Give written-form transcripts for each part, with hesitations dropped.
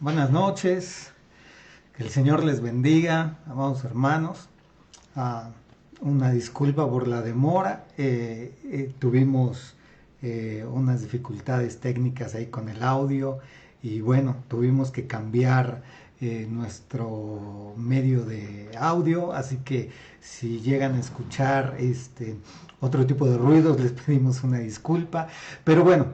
Buenas noches, que el Señor les bendiga, amados hermanos. Ah, una disculpa por la demora, tuvimos unas dificultades técnicas ahí con el audio y bueno, tuvimos que cambiar nuestro medio de audio, así que si llegan a escuchar otro tipo de ruidos, les pedimos una disculpa. Pero bueno,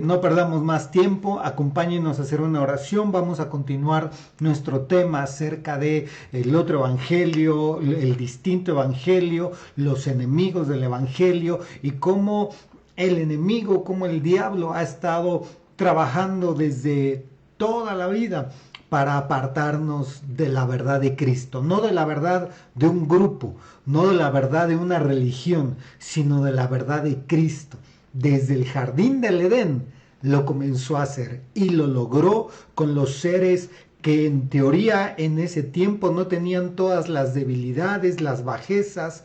no perdamos más tiempo, acompáñenos a hacer una oración. Vamos a continuar nuestro tema acerca de el otro evangelio, el distinto evangelio, los enemigos del evangelio y cómo el enemigo, cómo el diablo ha estado trabajando desde toda la vida para apartarnos de la verdad de Cristo, no de la verdad de un grupo, no de la verdad de una religión, sino de la verdad de Cristo. Desde el jardín del Edén lo comenzó a hacer y lo logró con los seres que en teoría en ese tiempo no tenían todas las debilidades, las bajezas,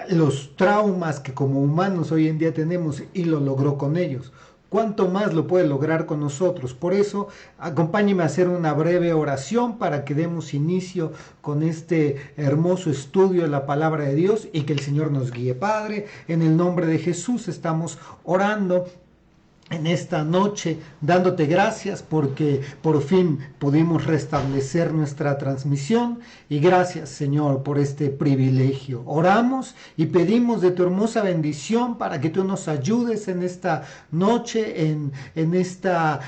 los traumas que como humanos hoy en día tenemos, y lo logró con ellos. ¿Cuánto más lo puede lograr con nosotros? Por eso, acompáñeme a hacer una breve oración para que demos inicio con este hermoso estudio de la palabra de Dios y que el Señor nos guíe. Padre, en el nombre de Jesús estamos orando en esta noche, dándote gracias porque por fin pudimos restablecer nuestra transmisión, y gracias, Señor, por este privilegio. Oramos y pedimos de tu hermosa bendición para que tú nos ayudes en esta noche, en esta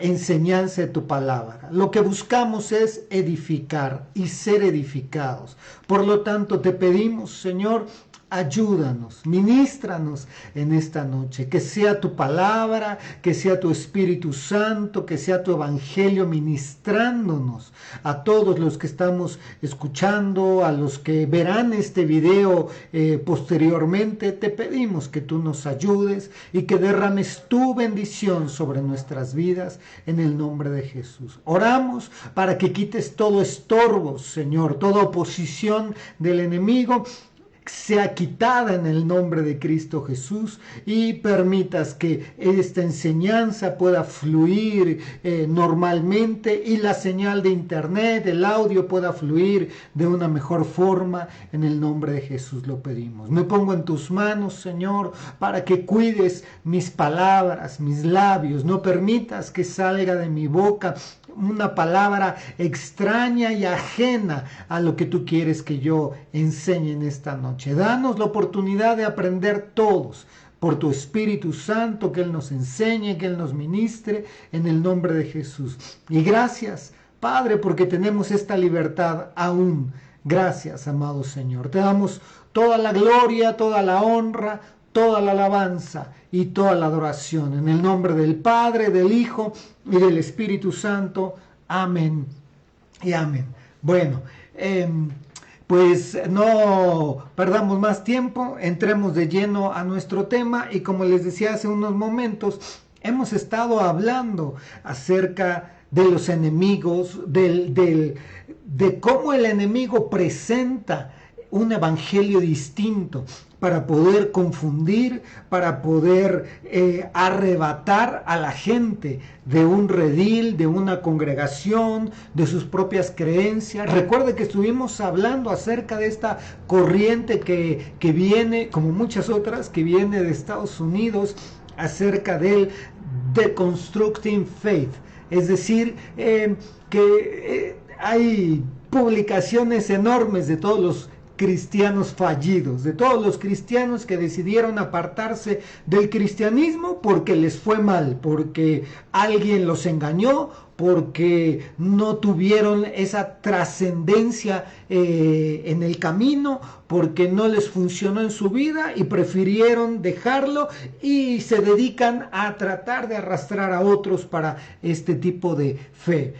enseñanza de tu palabra. Lo que buscamos es edificar y ser edificados. Por lo tanto, te pedimos, Señor, ayúdanos, ministranos en esta noche, que sea tu palabra, que sea tu Espíritu Santo, que sea tu Evangelio ministrándonos a todos los que estamos escuchando, a los que verán este video posteriormente. Te pedimos que tú nos ayudes y que derrames tu bendición sobre nuestras vidas en el nombre de Jesús. Oramos para que quites todo estorbo, Señor, toda oposición del enemigo sea quitada en el nombre de Cristo Jesús, y permitas que esta enseñanza pueda fluir normalmente, y la señal de internet, el audio pueda fluir de una mejor forma. En el nombre de Jesús lo pedimos. Me pongo en tus manos, Señor, para que cuides mis palabras, mis labios. No permitas que salga de mi boca una palabra extraña y ajena a lo que tú quieres que yo enseñe en esta noche. Danos la oportunidad de aprender todos por tu Espíritu Santo, que Él nos enseñe, que Él nos ministre en el nombre de Jesús. Y gracias, Padre, porque tenemos esta libertad aún. Gracias, amado Señor. Te damos toda la gloria, toda la honra, toda la alabanza y toda la adoración en el nombre del Padre, del Hijo y del Espíritu Santo. Amén y amén. Bueno, pues no perdamos más tiempo, entremos de lleno a nuestro tema. Y como les decía hace unos momentos, hemos estado hablando acerca de los enemigos, de cómo el enemigo presenta un evangelio distinto para poder confundir, para poder arrebatar a la gente de un redil, de una congregación, de sus propias creencias. Recuerde que estuvimos hablando acerca de esta corriente que viene, como muchas otras, que viene de Estados Unidos, acerca del Deconstructing Faith. Es decir, hay publicaciones enormes de todos los cristianos fallidos, de todos los cristianos que decidieron apartarse del cristianismo porque les fue mal, porque alguien los engañó, porque no tuvieron esa trascendencia en el camino, porque no les funcionó en su vida y prefirieron dejarlo, y se dedican a tratar de arrastrar a otros para este tipo de fe.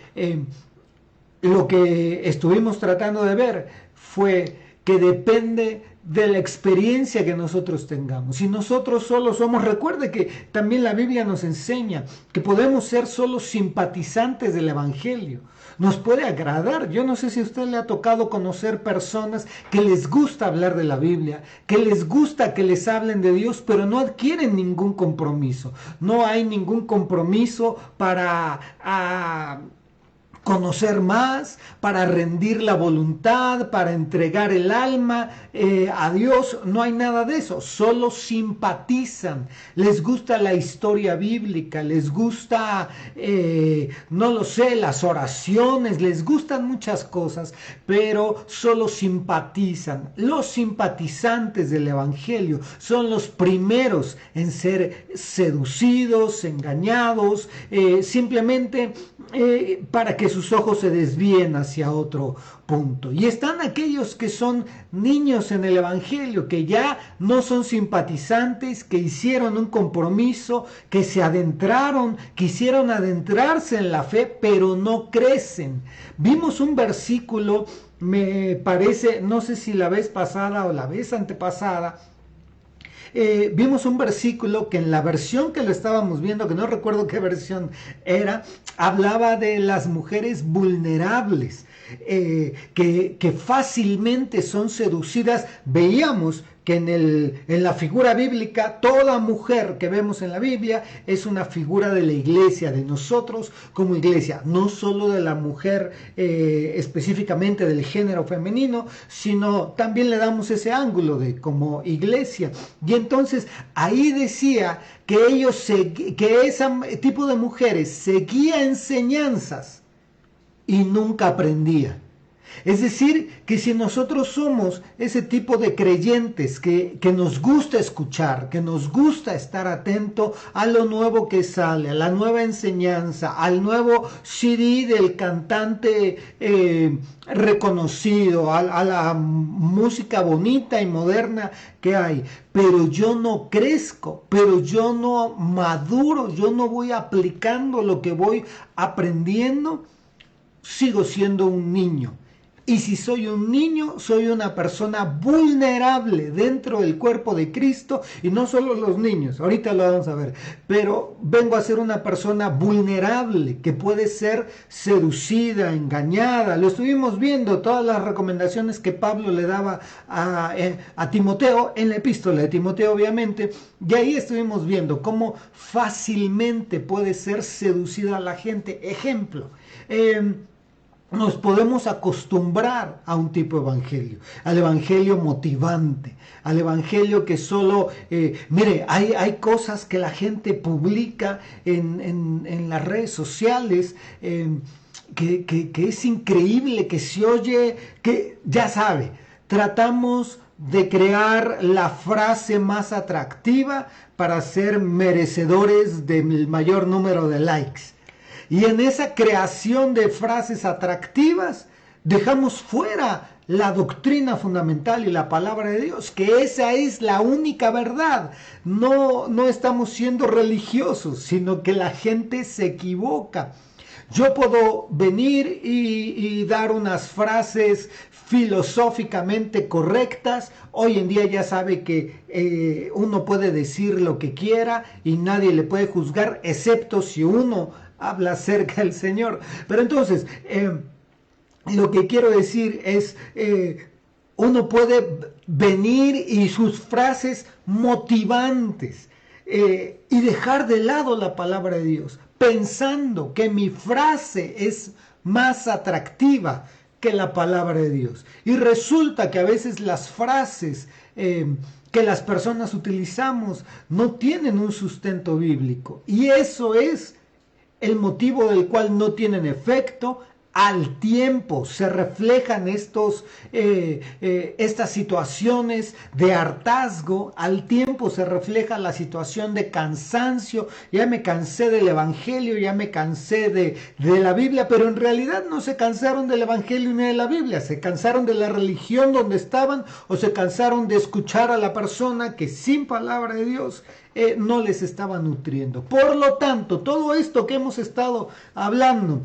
Lo que estuvimos tratando de ver fue que depende de la experiencia que nosotros tengamos. Si nosotros solo somos, recuerde que también la Biblia nos enseña que podemos ser solo simpatizantes del Evangelio. Nos puede agradar. Yo no sé si a usted le ha tocado conocer personas que les gusta hablar de la Biblia, que les gusta que les hablen de Dios, pero no adquieren ningún compromiso. No hay ningún compromiso para conocer más, para rendir la voluntad, para entregar el alma a Dios. No hay nada de eso, solo simpatizan, les gusta la historia bíblica, les gusta, no lo sé, las oraciones, les gustan muchas cosas, pero solo simpatizan. Los simpatizantes del Evangelio son los primeros en ser seducidos, engañados, simplemente para que sus ojos se desvíen hacia otro punto. Y están aquellos que son niños en el Evangelio, que ya no son simpatizantes, que hicieron un compromiso, que se adentraron, quisieron adentrarse en la fe, pero no crecen. Vimos un versículo, me parece, no sé si la vez pasada o la vez antepasada, vimos un versículo que en la versión que lo estábamos viendo, que no recuerdo qué versión era, hablaba de las mujeres vulnerables, que fácilmente son seducidas. Veíamos que en la figura bíblica, toda mujer que vemos en la Biblia es una figura de la iglesia, de nosotros como iglesia, no solo de la mujer específicamente del género femenino, sino también le damos ese ángulo de como iglesia. Y entonces ahí decía que ese tipo de mujeres seguía enseñanzas y nunca aprendía. Es decir, que si nosotros somos ese tipo de creyentes que nos gusta escuchar, que nos gusta estar atento a lo nuevo que sale, a la nueva enseñanza, al nuevo CD del cantante reconocido, a la música bonita y moderna que hay, pero yo no crezco, pero yo no maduro, yo no voy aplicando lo que voy aprendiendo, sigo siendo un niño. Y si soy un niño, soy una persona vulnerable dentro del cuerpo de Cristo, y no solo los niños, ahorita lo vamos a ver, pero vengo a ser una persona vulnerable que puede ser seducida, engañada. Lo estuvimos viendo, todas las recomendaciones que Pablo le daba a Timoteo, en la epístola de Timoteo obviamente, y ahí estuvimos viendo cómo fácilmente puede ser seducida la gente. Ejemplo, nos podemos acostumbrar a un tipo de evangelio, al evangelio motivante, al evangelio que solo, mire, hay cosas que la gente publica en las redes sociales, que es increíble, que se oye, que ya sabe, tratamos de crear la frase más atractiva para ser merecedores del mayor número de likes. Y en esa creación de frases atractivas dejamos fuera la doctrina fundamental y la palabra de Dios, que esa es la única verdad. No estamos siendo religiosos, sino que la gente se equivoca. Yo puedo venir y dar unas frases filosóficamente correctas. Hoy en día ya sabe que uno puede decir lo que quiera y nadie le puede juzgar, excepto si uno habla acerca del Señor. Pero entonces, lo que quiero decir es, uno puede venir y sus frases motivantes y dejar de lado la palabra de Dios, pensando que mi frase es más atractiva que la palabra de Dios. Y resulta que a veces las frases que las personas utilizamos no tienen un sustento bíblico. Y eso es el motivo del cual no tienen efecto. Al tiempo se reflejan estas situaciones de hartazgo, al tiempo se refleja la situación de cansancio. Ya me cansé del evangelio, ya me cansé de la Biblia, pero en realidad no se cansaron del evangelio ni de la Biblia, se cansaron de la religión donde estaban, o se cansaron de escuchar a la persona que sin palabra de Dios no les estaba nutriendo. Por lo tanto, todo esto que hemos estado hablando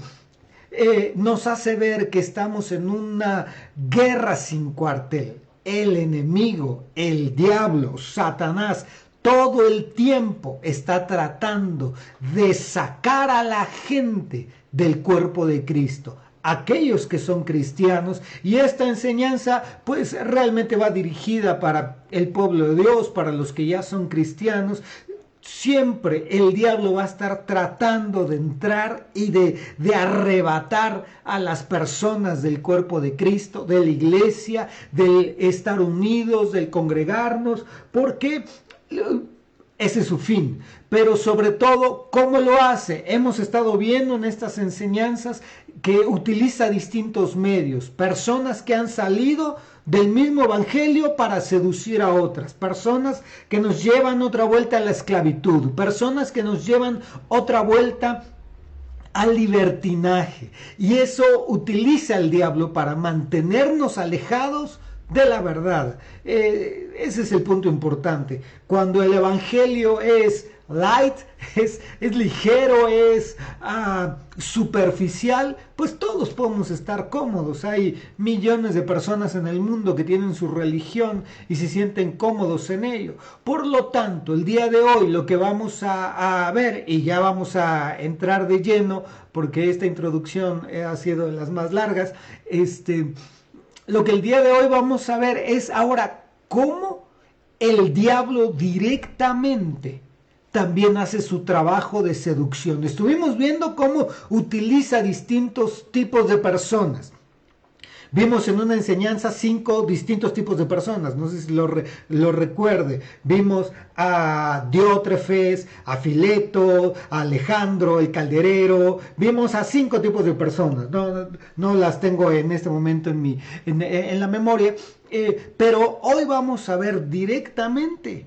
nos hace ver que estamos en una guerra sin cuartel. el enemigo, el diablo, Satanás, todo el tiempo está tratando de sacar a la gente del cuerpo de Cristo, aquellos que son cristianos, y esta enseñanza pues realmente va dirigida para el pueblo de Dios, para los que ya son cristianos. Siempre el diablo va a estar tratando de entrar y de arrebatar a las personas del cuerpo de Cristo, de la iglesia, del estar unidos, del congregarnos, porque ese es su fin. Pero sobre todo, ¿cómo lo hace? Hemos estado viendo en estas enseñanzas que utiliza distintos medios, personas que han salido del mismo evangelio para seducir a otras, personas que nos llevan otra vuelta a la esclavitud, personas que nos llevan otra vuelta al libertinaje, y eso utiliza el diablo para mantenernos alejados de la verdad. Ese es el punto importante. Cuando el evangelio es light, es ligero, es superficial, pues todos podemos estar cómodos. Hay millones de personas en el mundo que tienen su religión y se sienten cómodos en ello. Por lo tanto, el día de hoy lo que vamos a ver, y ya vamos a entrar de lleno, porque esta introducción ha sido de las más largas, lo que el día de hoy vamos a ver es ahora cómo el diablo directamente también hace su trabajo de seducción. Estuvimos viendo cómo utiliza distintos tipos de personas. Vimos en una enseñanza 5 distintos tipos de personas, no sé si lo recuerde. Vimos a Diótrefes, a Fileto, a Alejandro, el calderero. Vimos a 5 tipos de personas. No las tengo en este momento en la memoria, pero hoy vamos a ver directamente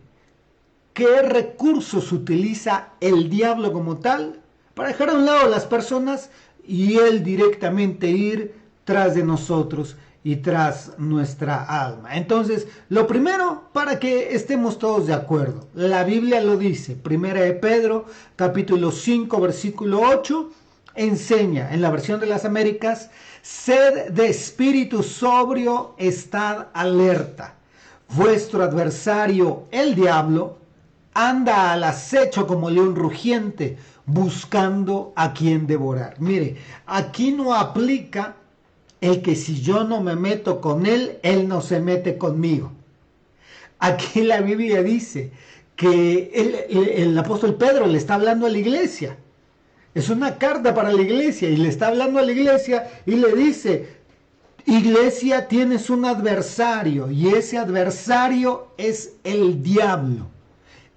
qué recursos utiliza el diablo como tal para dejar a un lado a las personas y él directamente ir tras de nosotros y tras nuestra alma. Entonces, lo primero, para que estemos todos de acuerdo, la Biblia lo dice, 1 de Pedro, capítulo 5, versículo 8, enseña en la versión de las Américas: sed de espíritu sobrio, estad alerta. Vuestro adversario, el diablo, anda al acecho como león rugiente, buscando a quien devorar. Mire, aquí no aplica el que si yo no me meto con él, él no se mete conmigo. Aquí la Biblia dice que el apóstol Pedro le está hablando a la iglesia. Es una carta para la iglesia y le está hablando a la iglesia y le dice: iglesia, tienes un adversario y ese adversario es el diablo.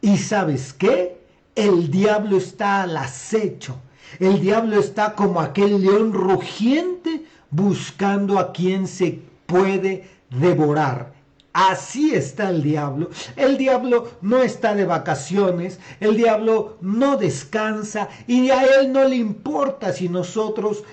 ¿Y sabes qué? El diablo está al acecho. El diablo está como aquel león rugiente buscando a quien se puede devorar. Así está el diablo. El diablo no está de vacaciones, el diablo no descansa y a él no le importa si nosotros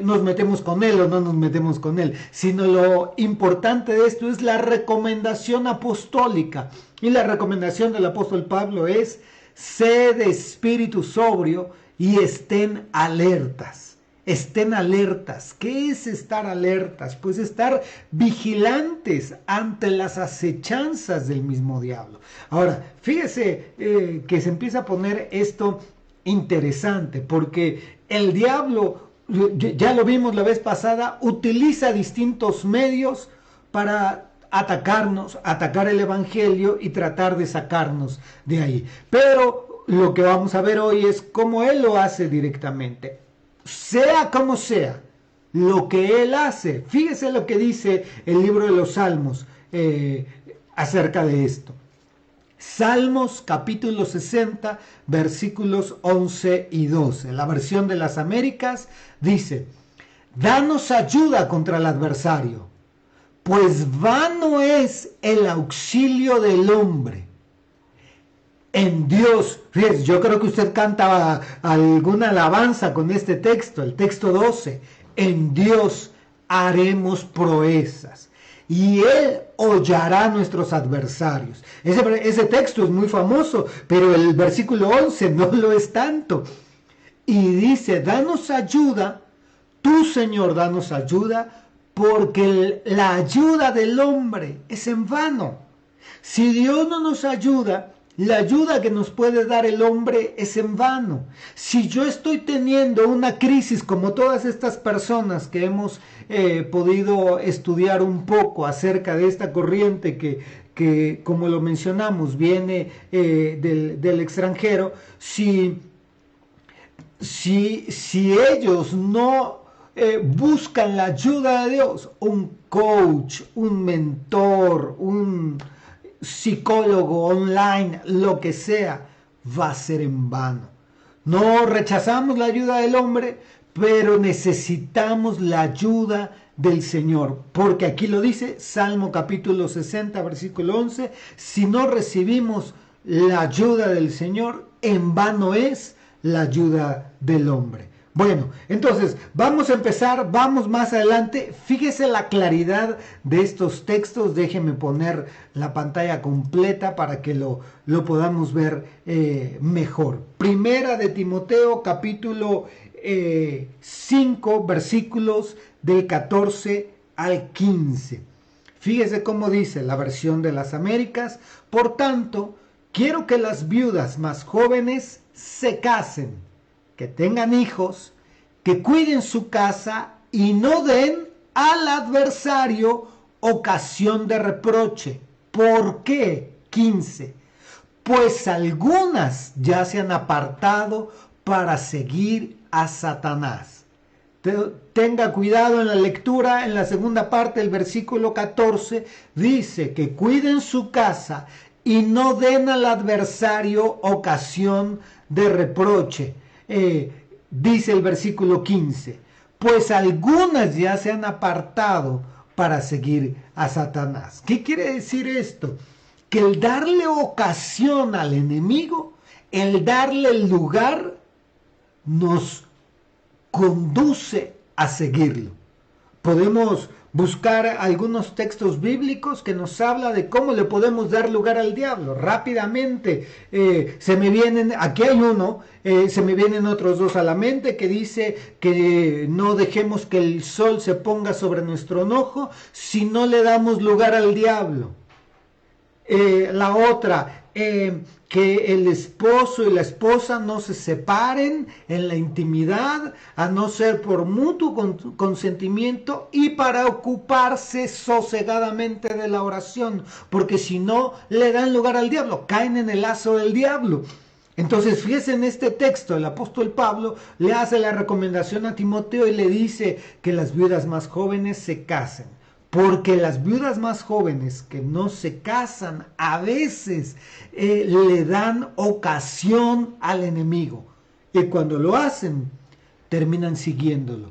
nos metemos con él o no nos metemos con él, sino lo importante de esto es la recomendación apostólica. Y la recomendación del apóstol Pablo es: sed de espíritu sobrio y estén alertas. Estén alertas. ¿Qué es estar alertas? Pues estar vigilantes ante las acechanzas del mismo diablo. Ahora, fíjese que se empieza a poner esto interesante, porque el diablo, ya lo vimos la vez pasada, utiliza distintos medios para atacarnos, atacar el evangelio y tratar de sacarnos de ahí. Pero lo que vamos a ver hoy es cómo él lo hace directamente. Sea como sea, lo que él hace. Fíjese lo que dice el libro de los Salmos acerca de esto. Salmos capítulo 60, versículos 11 y 12. La versión de las Américas dice: danos ayuda contra el adversario, pues vano es el auxilio del hombre. En Dios, fíjese, yo creo que usted canta alguna alabanza con este texto, el texto 12. En Dios haremos proezas y Él hollará a nuestros adversarios. Ese texto es muy famoso, pero el versículo 11 no lo es tanto. Y dice: danos ayuda, tú Señor, danos ayuda, porque la ayuda del hombre es en vano. Si Dios no nos ayuda, la ayuda que nos puede dar el hombre es en vano. Si yo estoy teniendo una crisis como todas estas personas que hemos podido estudiar un poco acerca de esta corriente que como lo mencionamos, viene del extranjero, si ellos no buscan la ayuda de Dios, un coach, un mentor, un psicólogo online, lo que sea, va a ser en vano. No rechazamos la ayuda del hombre, pero necesitamos la ayuda del Señor, porque aquí lo dice Salmo capítulo 60 versículo 11, si no recibimos la ayuda del Señor, en vano es la ayuda del hombre. Bueno, entonces vamos a empezar, vamos más adelante. Fíjese la claridad de estos textos. Déjeme poner la pantalla completa para que lo podamos ver mejor. Primera de Timoteo capítulo 5 versículos del 14 al 15. Fíjese cómo dice la versión de las Américas. Por tanto, quiero que las viudas más jóvenes se casen, que tengan hijos, que cuiden su casa y no den al adversario ocasión de reproche. ¿Por qué? 15. Pues algunas ya se han apartado para seguir a Satanás. Tenga cuidado en la lectura, en la segunda parte del versículo 14, dice que cuiden su casa y no den al adversario ocasión de reproche. Dice el versículo 15, pues algunas ya se han apartado para seguir a Satanás. ¿Qué quiere decir esto? Que el darle ocasión al enemigo, el darle lugar, nos conduce a seguirlo. Podemos buscar algunos textos bíblicos que nos habla de cómo le podemos dar lugar al diablo. Rápidamente se me vienen, aquí hay uno, se me vienen otros dos a la mente que dice que no dejemos que el sol se ponga sobre nuestro enojo si no le damos lugar al diablo. La otra, que el esposo y la esposa no se separen en la intimidad, a no ser por mutuo consentimiento y para ocuparse sosegadamente de la oración, porque si no le dan lugar al diablo, caen en el lazo del diablo. Entonces, fíjense en este texto, el apóstol Pablo le hace la recomendación a Timoteo y le dice que las viudas más jóvenes se casen. Porque las viudas más jóvenes que no se casan a veces le dan ocasión al enemigo. Y cuando lo hacen, terminan siguiéndolo.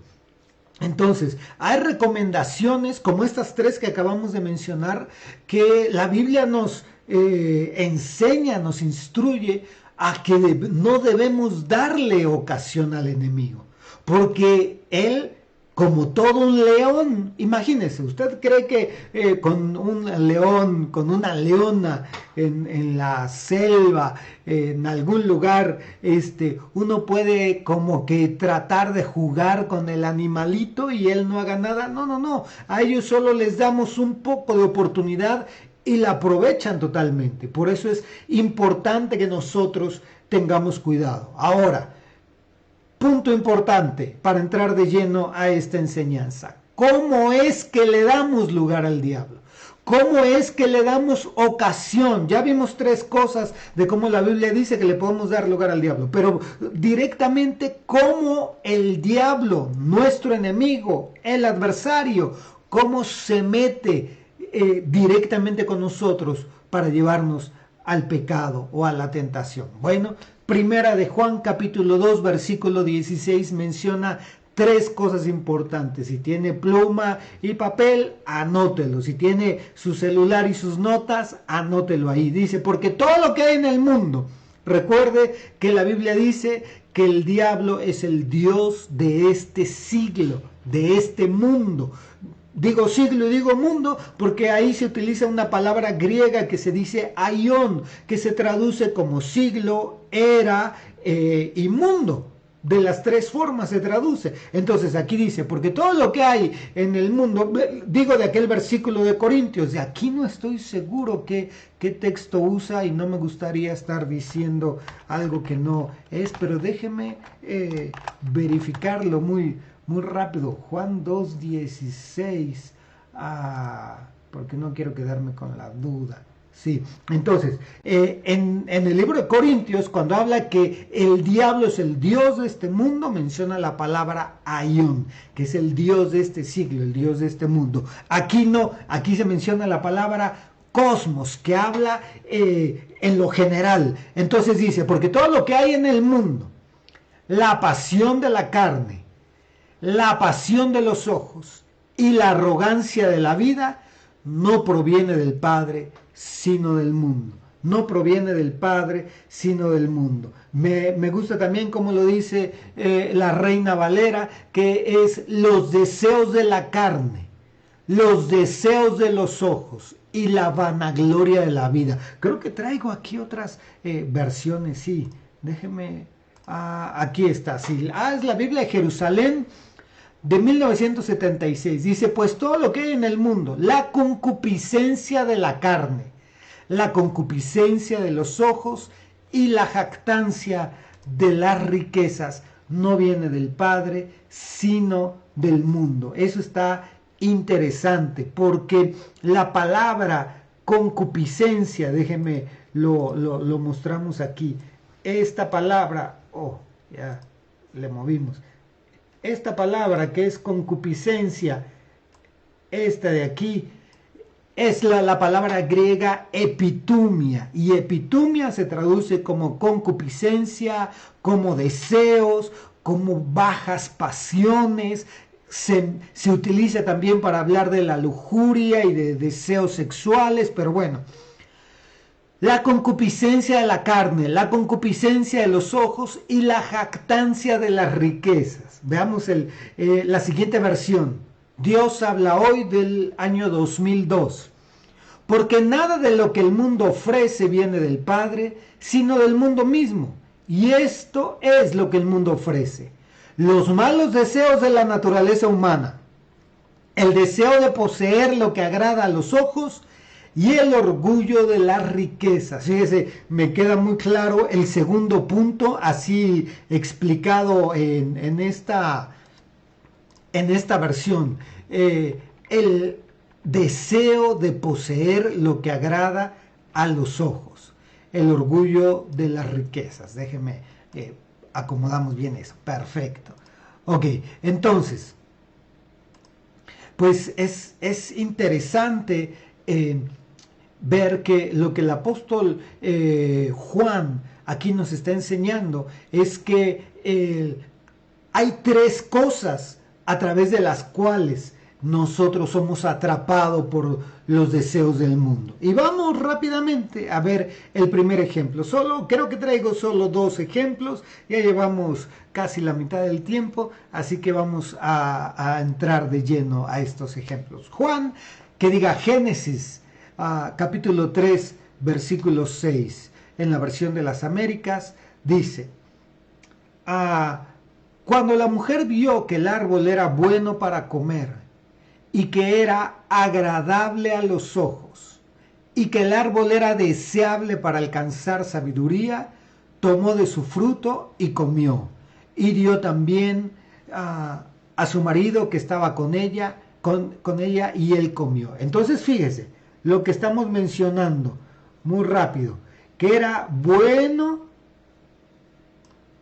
Entonces, hay recomendaciones como estas tres que acabamos de mencionar, que la Biblia nos enseña, nos instruye a que no debemos darle ocasión al enemigo. Porque él, como todo un león, imagínese, ¿usted cree que con un león, con una leona en la selva, en algún lugar, uno puede como que tratar de jugar con el animalito y él no haga nada? No, no, no, a ellos solo les damos un poco de oportunidad y la aprovechan totalmente. Por eso es importante que nosotros tengamos cuidado. Ahora, punto importante para entrar de lleno a esta enseñanza. ¿Cómo es que le damos lugar al diablo? ¿Cómo es que le damos ocasión? Ya vimos tres cosas de cómo la Biblia dice que le podemos dar lugar al diablo, pero directamente cómo el diablo, nuestro enemigo, el adversario, cómo se mete directamente con nosotros para llevarnos al pecado o a la tentación. Bueno, Primera de Juan capítulo 2 versículo 16 menciona tres cosas importantes. Si tiene pluma y papel, anótelo. Si tiene su celular y sus notas, anótelo ahí. Dice, porque todo lo que hay en el mundo, recuerde que la Biblia dice que el diablo es el Dios de este siglo, de este mundo. Digo siglo y digo mundo porque ahí se utiliza una palabra griega que se dice aion, que se traduce como siglo, era y mundo. de las tres formas se traduce. Entonces aquí dice, porque todo lo que hay en el mundo, digo de aquel versículo de Corintios, de aquí no estoy seguro qué texto usa y no me gustaría estar diciendo algo que no es, pero déjeme verificarlo muy rápido. Juan 2:16, porque no quiero quedarme con la duda. Sí, entonces, en el libro de Corintios, cuando habla que el diablo es el dios de este mundo, menciona la palabra Aión, que es el dios de este siglo, el dios de este mundo. Aquí no, aquí se menciona la palabra cosmos, que habla en lo general. Entonces dice, porque todo lo que hay en el mundo, la pasión de la carne, la pasión de los ojos y la arrogancia de la vida, no proviene del Padre, sino del mundo. No proviene del Padre, sino del mundo. Me gusta también como lo dice la Reina Valera, que es los deseos de la carne, los deseos de los ojos y la vanagloria de la vida. Creo que traigo aquí otras versiones, sí. Déjeme, aquí está, sí. Es la Biblia de Jerusalén, de 1976, dice, pues todo lo que hay en el mundo, la concupiscencia de la carne, la concupiscencia de los ojos y la jactancia de las riquezas, no viene del Padre, sino del mundo. Eso está interesante, porque la palabra concupiscencia, déjenme, lo mostramos aquí, esta palabra, ya le movimos. Esta palabra que es concupiscencia, esta de aquí, es la palabra griega epitumia. Y epitumia se traduce como concupiscencia, como deseos, como bajas pasiones. Se utiliza también para hablar de la lujuria y de deseos sexuales, pero bueno. La concupiscencia de la carne, la concupiscencia de los ojos y la jactancia de las riquezas. Veamos la siguiente versión. Dios habla hoy del año 2002. Porque nada de lo que el mundo ofrece viene del Padre, sino del mundo mismo. Y esto es lo que el mundo ofrece: los malos deseos de la naturaleza humana, el deseo de poseer lo que agrada a los ojos y el orgullo de las riquezas. Fíjese, me queda muy claro el segundo punto, así explicado en esta versión. El deseo de poseer lo que agrada a los ojos. El orgullo de las riquezas. Déjenme, acomodamos bien eso. Perfecto. Ok, entonces, pues es interesante ver que lo que el apóstol Juan aquí nos está enseñando es que hay tres cosas a través de las cuales nosotros somos atrapados por los deseos del mundo. Y vamos rápidamente a ver el primer ejemplo. Creo que traigo solo 2 ejemplos. Ya llevamos casi la mitad del tiempo, así que vamos a entrar de lleno a estos ejemplos. Juan, que diga Génesis, capítulo 3, versículo 6. En la versión de las Américas dice: cuando la mujer vio que el árbol era bueno para comer y que era agradable a los ojos y que el árbol era deseable para alcanzar sabiduría, tomó de su fruto y comió, y dio también a su marido que estaba con ella, y él comió. Entonces fíjese lo que estamos mencionando muy rápido, que era bueno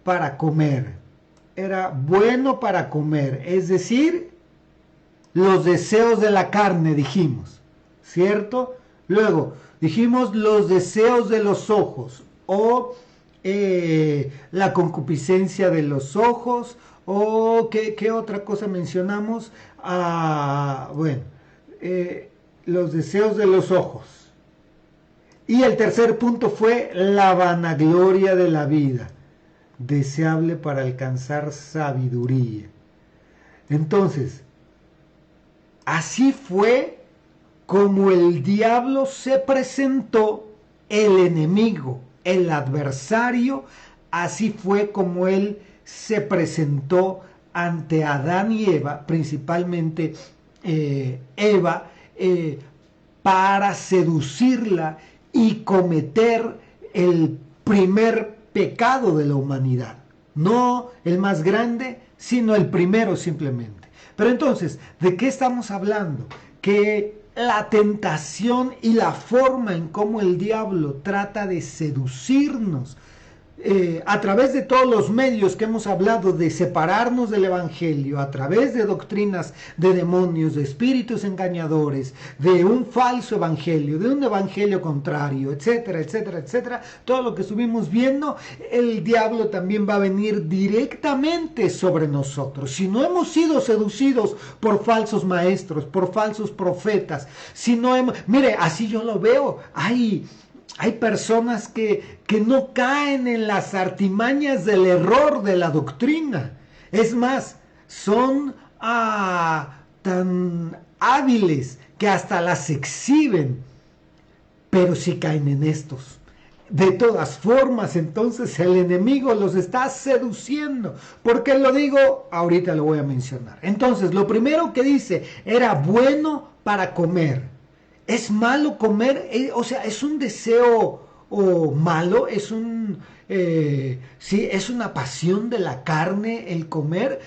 para comer. Era bueno para comer, es decir, los deseos de la carne, dijimos, ¿cierto? Luego, dijimos los deseos de los ojos, o la concupiscencia de los ojos, o ¿qué otra cosa mencionamos? Los deseos de los ojos. Y el tercer punto fue la vanagloria de la vida, deseable para alcanzar sabiduría. Entonces, así fue como el diablo se presentó, el enemigo, el adversario, así fue como él se presentó ante Adán y Eva, principalmente Eva, para seducirla y cometer el primer pecado de la humanidad. No el más grande, sino el primero simplemente. Pero entonces, ¿de qué estamos hablando? Que la tentación y la forma en cómo el diablo trata de seducirnos a través de todos los medios que hemos hablado de separarnos del evangelio, a través de doctrinas de demonios, de espíritus engañadores, de un falso evangelio, de un evangelio contrario, etcétera, etcétera, etcétera, todo lo que estuvimos viendo, el diablo también va a venir directamente sobre nosotros. Si no hemos sido seducidos por falsos maestros, por falsos profetas, si no hemos, mire, así yo lo veo, hay personas que no caen en las artimañas del error de la doctrina. Es más, son tan hábiles que hasta las exhiben, pero sí caen en estos. De todas formas, entonces el enemigo los está seduciendo. ¿Por qué lo digo? Ahorita lo voy a mencionar. Entonces, lo primero que dice, era bueno para comer. ¿Es malo comer? O sea, ¿es un deseo malo? ¿Es es una pasión de la carne el comer?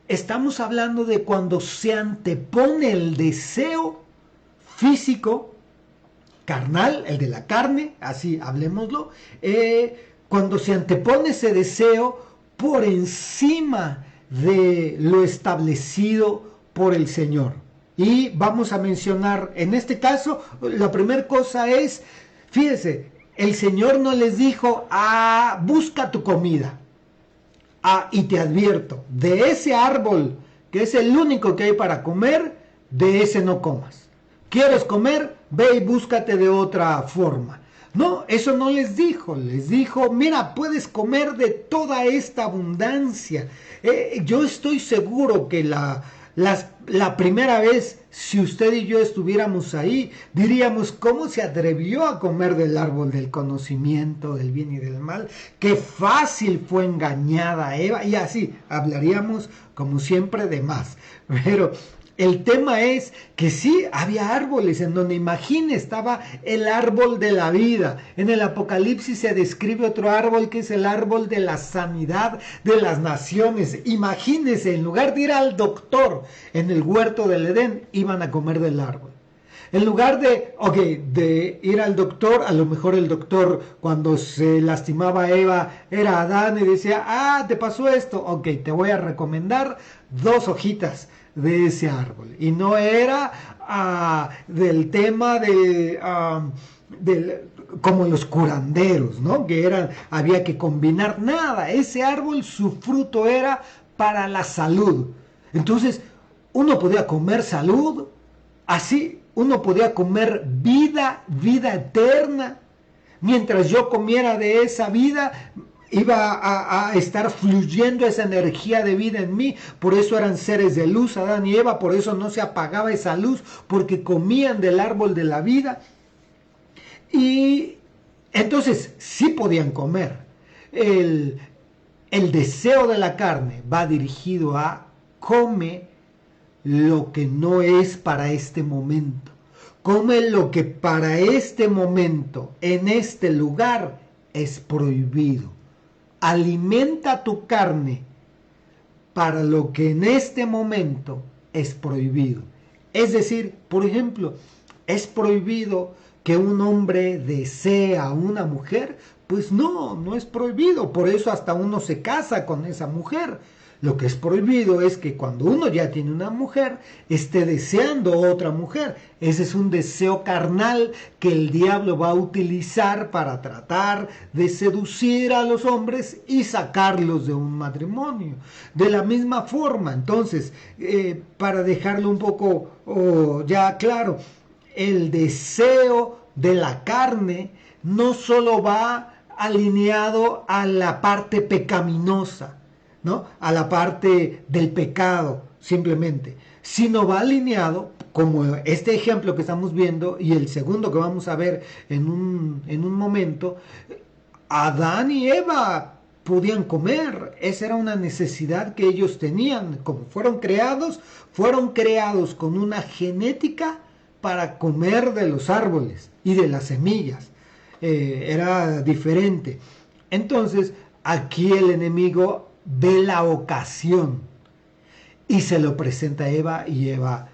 Estamos hablando de cuando se antepone el deseo físico, carnal, el de la carne, así hablemoslo, cuando se antepone ese deseo por encima de lo establecido por el Señor. Y vamos a mencionar, en este caso, la primera cosa es, fíjese, el Señor no les dijo, busca tu comida. Y te advierto, de ese árbol, que es el único que hay para comer, de ese no comas. ¿Quieres comer? Ve y búscate de otra forma. No, eso no les dijo mira, puedes comer de toda esta abundancia. Yo estoy seguro que la primera vez, si usted y yo estuviéramos ahí, diríamos, ¿cómo se atrevió a comer del árbol del conocimiento del bien y del mal? Qué fácil fue engañada Eva, y así hablaríamos como siempre de más. Pero el tema es que sí, había árboles en donde, imagine, estaba el árbol de la vida. En el Apocalipsis se describe otro árbol que es el árbol de la sanidad de las naciones. Imagínense, en lugar de ir al doctor en el huerto del Edén, iban a comer del árbol. En lugar de ir al doctor, a lo mejor el doctor cuando se lastimaba a Eva era Adán y decía, te pasó esto, ok, te voy a recomendar 2 hojitas de ese árbol. Y no era del tema como los curanderos, ¿no? Que había que combinar nada. Ese árbol, su fruto era para la salud. Entonces, uno podía comer salud, así uno podía comer vida eterna. Mientras yo comiera de esa vida, iba a estar fluyendo esa energía de vida en mí. Por eso eran seres de luz, Adán y Eva. Por eso no se apagaba esa luz, porque comían del árbol de la vida. Y entonces sí podían comer. El deseo de la carne va dirigido a come lo que no es para este momento. Come lo que para este momento, en este lugar, es prohibido. Alimenta tu carne para lo que en este momento es prohibido. Es decir, por ejemplo, es prohibido que un hombre desee a una mujer. Pues no es prohibido. Por eso hasta uno se casa con esa mujer. Lo que es prohibido es que cuando uno ya tiene una mujer, esté deseando otra mujer. Ese es un deseo carnal que el diablo va a utilizar para tratar de seducir a los hombres y sacarlos de un matrimonio. De la misma forma, entonces, para dejarlo un poco ya claro, el deseo de la carne no solo va alineado a la parte pecaminosa, ¿no? A la parte del pecado, simplemente, sino va alineado, como este ejemplo que estamos viendo y el segundo que vamos a ver en un momento. Adán y Eva podían comer. Esa era una necesidad que ellos tenían. Como fueron creados con una genética para comer de los árboles y de las semillas. Era diferente. Entonces, aquí el enemigo ve la ocasión y se lo presenta a Eva, y Eva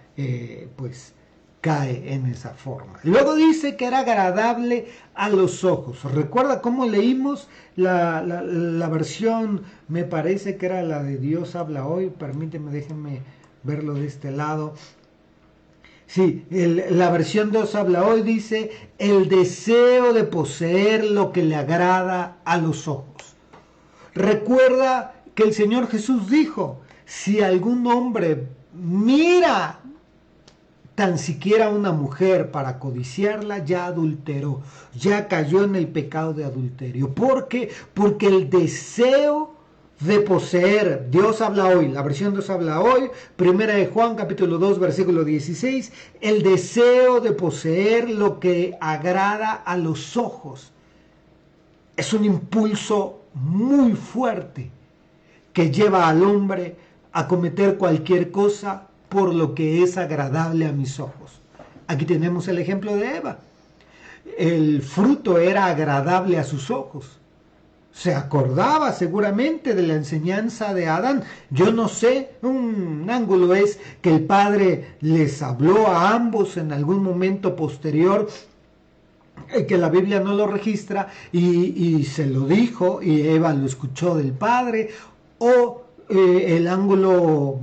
pues cae en esa forma. Luego dice que era agradable a los ojos. Recuerda cómo leímos la versión, me parece que era la de Dios habla hoy. Permíteme, déjenme verlo de este lado. Sí, la versión Dios habla hoy dice: el deseo de poseer lo que le agrada a los ojos. Recuerda que el Señor Jesús dijo: si algún hombre mira tan siquiera una mujer para codiciarla, ya adulteró, ya cayó en el pecado de adulterio. ¿Por qué? Porque el deseo de poseer, Dios habla hoy, la versión Dios habla hoy, primera de Juan capítulo 2 versículo 16, el deseo de poseer lo que agrada a los ojos es un impulso muy fuerte que lleva al hombre a cometer cualquier cosa por lo que es agradable a mis ojos. Aquí tenemos el ejemplo de Eva. El fruto era agradable a sus ojos. Se acordaba seguramente de la enseñanza de Adán. Yo no sé, un ángulo es que el Padre les habló a ambos en algún momento posterior, que la Biblia no lo registra, y se lo dijo, y Eva lo escuchó del Padre, o el ángulo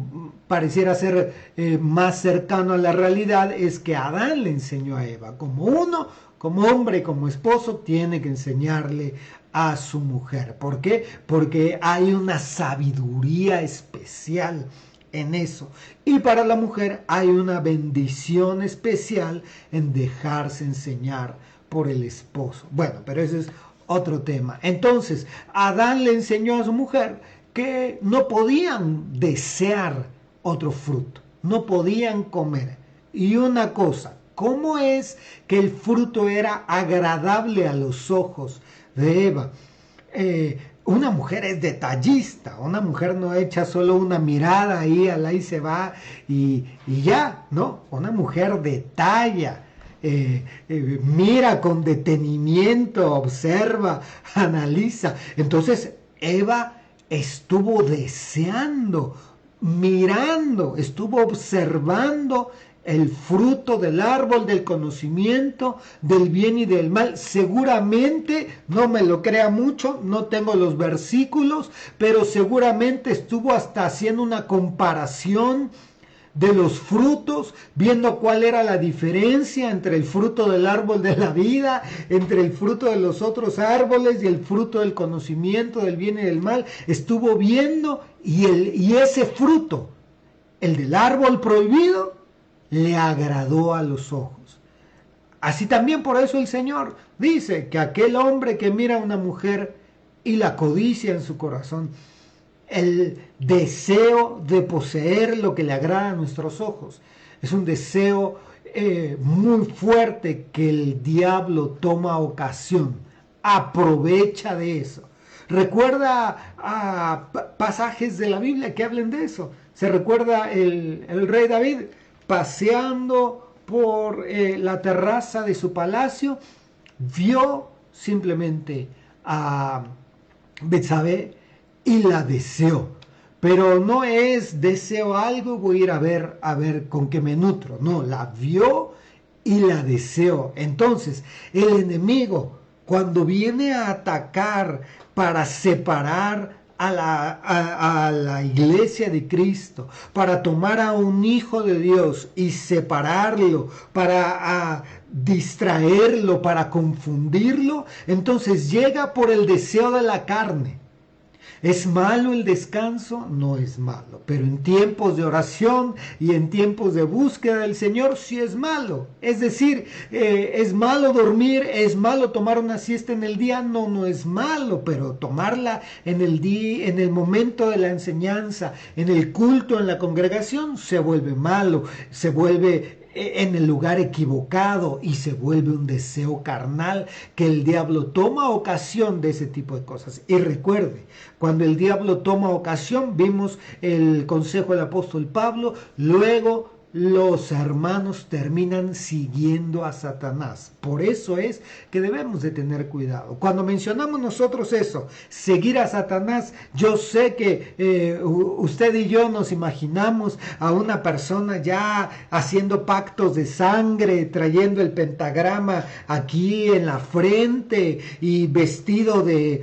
pareciera ser más cercano a la realidad, es que Adán le enseñó a Eva. Como uno, como hombre, como esposo, tiene que enseñarle a su mujer. ¿Por qué? Porque hay una sabiduría especial en eso. Y para la mujer hay una bendición especial en dejarse enseñar por el esposo. Bueno, pero ese es otro tema. Entonces, Adán le enseñó a su mujer que no podían desear otro fruto, no podían comer. Y una cosa, ¿cómo es que el fruto era agradable a los ojos de Eva? Una mujer es detallista, una mujer no echa solo una mirada ahí, ahí se va y ya, ¿no? Una mujer detalla. Mira con detenimiento, observa, analiza. Entonces Eva estuvo deseando, mirando, estuvo observando el fruto del árbol del conocimiento del bien y del mal. Seguramente, no me lo crea mucho, no tengo los versículos, pero seguramente estuvo hasta haciendo una comparación de los frutos, viendo cuál era la diferencia entre el fruto del árbol de la vida, entre el fruto de los otros árboles y el fruto del conocimiento del bien y del mal. Estuvo viendo y ese fruto, el del árbol prohibido, le agradó a los ojos. Así también por eso el Señor dice que aquel hombre que mira a una mujer y la codicia en su corazón, el deseo de poseer lo que le agrada a nuestros ojos, es un deseo muy fuerte que el diablo toma ocasión, aprovecha de eso. Recuerda a pasajes de la Biblia que hablen de eso. Se recuerda el rey David paseando por la terraza de su palacio, vio simplemente a Betsabé y la deseó. Pero no es deseo algo, voy a ir a ver con qué me nutro. No, la vio y la deseó. Entonces, el enemigo, cuando viene a atacar para separar a la iglesia de Cristo, para tomar a un hijo de Dios y separarlo, para distraerlo, para confundirlo, entonces llega por el deseo de la carne. ¿Es malo el descanso? No es malo, pero en tiempos de oración y en tiempos de búsqueda del Señor sí es malo. Es decir, ¿es malo dormir? ¿Es malo tomar una siesta en el día? No, no es malo, pero tomarla en el día, en el momento de la enseñanza, en el culto, en la congregación, se vuelve malo, se vuelve en el lugar equivocado y se vuelve un deseo carnal, que el diablo toma ocasión de ese tipo de cosas. Y recuerde, cuando el diablo toma ocasión, vimos el consejo del apóstol Pablo, luego los hermanos terminan siguiendo a Satanás. Por eso es que debemos de tener cuidado. Cuando mencionamos nosotros eso, seguir a Satanás, yo sé que usted y yo nos imaginamos a una persona ya haciendo pactos de sangre, trayendo el pentagrama aquí en la frente y vestido de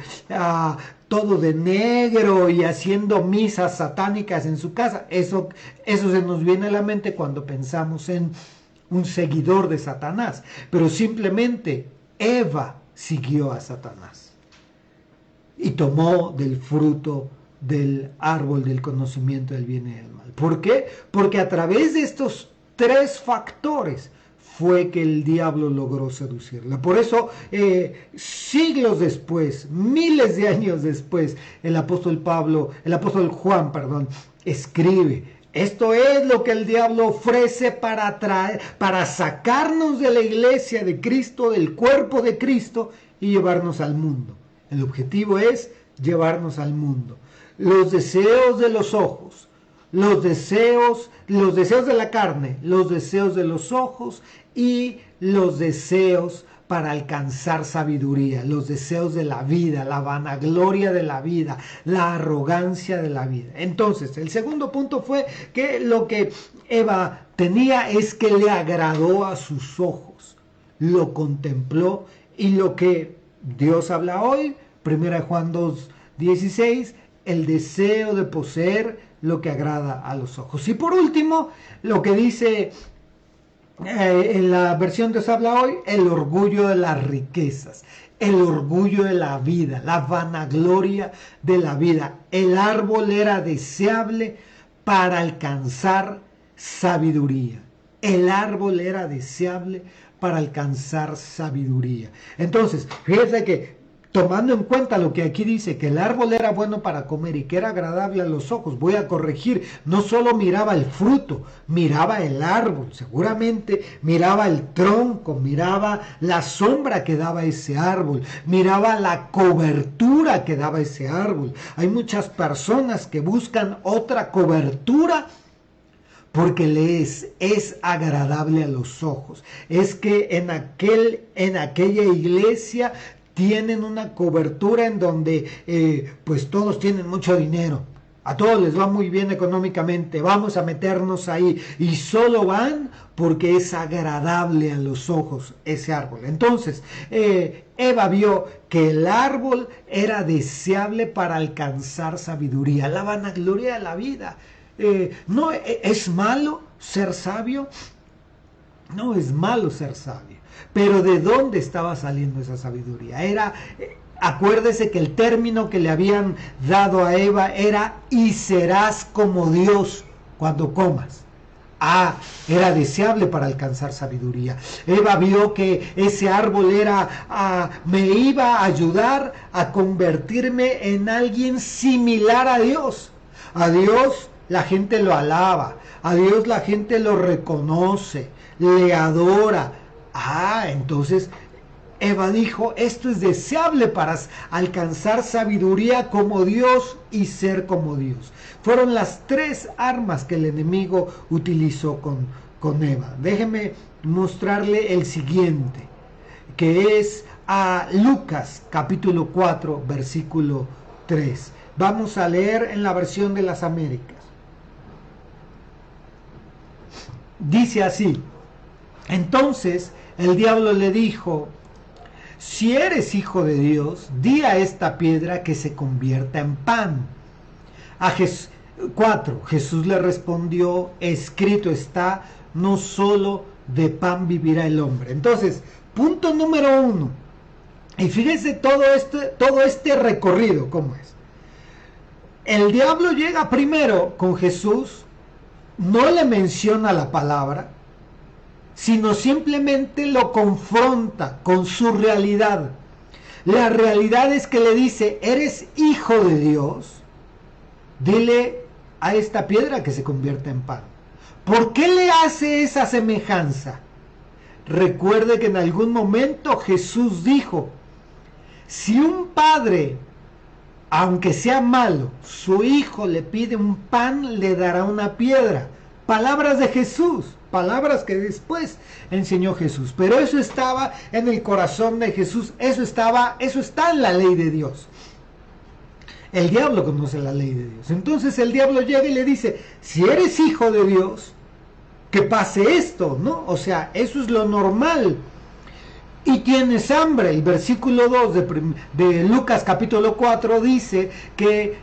todo de negro y haciendo misas satánicas en su casa. Eso se nos viene a la mente cuando pensamos en un seguidor de Satanás. Pero simplemente Eva siguió a Satanás y tomó del fruto del árbol del conocimiento del bien y del mal. ¿Por qué? Porque a través de estos tres factores fue que el diablo logró seducirla. Por eso, siglos después, miles de años después, el apóstol Juan, escribe: esto es lo que el diablo ofrece para sacarnos de la iglesia de Cristo, del cuerpo de Cristo, y llevarnos al mundo. El objetivo es llevarnos al mundo. Los deseos de los ojos, los deseos de la carne, los deseos de los ojos y los deseos para alcanzar sabiduría, los deseos de la vida, la vanagloria de la vida, la arrogancia de la vida. Entonces, el segundo punto fue que lo que Eva tenía es que le agradó a sus ojos, lo contempló, y lo que Dios habla hoy, 1 Juan 2:16, el deseo de poseer lo que agrada a los ojos. Y por último, lo que dice en la versión Dios habla hoy, el orgullo de las riquezas, el orgullo de la vida, la vanagloria de la vida. El árbol era deseable para alcanzar sabiduría. El árbol era deseable para alcanzar sabiduría. Entonces, fíjense que tomando en cuenta lo que aquí dice, que el árbol era bueno para comer y que era agradable a los ojos, voy a corregir, no solo miraba el fruto, miraba el árbol, seguramente miraba el tronco, miraba la sombra que daba ese árbol, miraba la cobertura que daba ese árbol. Hay muchas personas que buscan otra cobertura porque les es agradable a los ojos. Es que en aquella iglesia tienen una cobertura en donde pues todos tienen mucho dinero, a todos les va muy bien económicamente, vamos a meternos ahí, y solo van porque es agradable a los ojos ese árbol. Entonces Eva vio que el árbol era deseable para alcanzar sabiduría, la vanagloria de la vida. ¿No es malo ser sabio? No es malo ser sabio. Pero ¿de dónde estaba saliendo esa sabiduría? Acuérdese que el término que le habían dado a Eva era: y serás como Dios cuando comas. Era deseable para alcanzar sabiduría. Eva vio que ese árbol me iba a ayudar a convertirme en alguien similar a Dios. A Dios la gente lo alaba, a Dios la gente lo reconoce, le adora. Entonces Eva dijo: esto es deseable para alcanzar sabiduría como Dios y ser como Dios. Fueron las tres armas que el enemigo utilizó con Eva. Déjeme mostrarle el siguiente, que es a Lucas capítulo 4 versículo 3. Vamos a leer en la versión de las Américas. Dice así: entonces el diablo le dijo: si eres hijo de Dios, di a esta piedra que se convierta en pan. 4. Jesús le respondió: escrito está, no solo de pan vivirá el hombre. Entonces, punto número 1. Y fíjense todo este recorrido, ¿cómo es? El diablo llega primero con Jesús, no le menciona la palabra, sino simplemente lo confronta con su realidad. La realidad es que le dice: eres hijo de Dios, dile a esta piedra que se convierta en pan. ¿Por qué le hace esa semejanza? Recuerde que en algún momento Jesús dijo, si un padre, aunque sea malo, su hijo le pide un pan, le dará una piedra. Palabras de Jesús, palabras que después enseñó Jesús. Pero eso estaba en el corazón de Jesús, eso está en la ley de Dios. El diablo conoce la ley de Dios. Entonces el diablo llega y le dice, si eres hijo de Dios, que pase esto, ¿no? O sea, eso es lo normal. Y tienes hambre. El versículo 2 de Lucas capítulo 4 dice que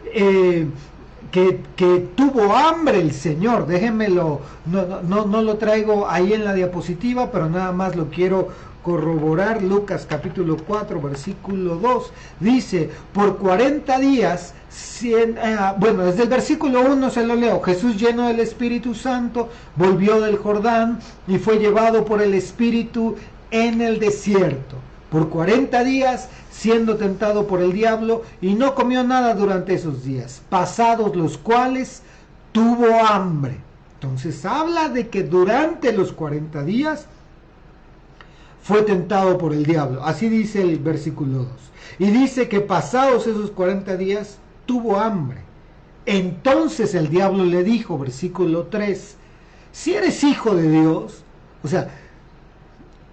tuvo hambre el Señor. Déjenmelo, no lo traigo ahí en la diapositiva, pero nada más lo quiero corroborar. Lucas capítulo 4 versículo 2 dice, por 40 días, bueno, desde el versículo 1 se lo leo. Jesús, lleno del Espíritu Santo, volvió del Jordán y fue llevado por el Espíritu en el desierto, por 40 días siendo tentado por el diablo, y no comió nada durante esos días, pasados los cuales tuvo hambre. Entonces habla de que durante los 40 días fue tentado por el diablo. Así dice el versículo 2. Y dice que pasados esos 40 días tuvo hambre. Entonces el diablo le dijo, versículo 3, si eres hijo de Dios, o sea,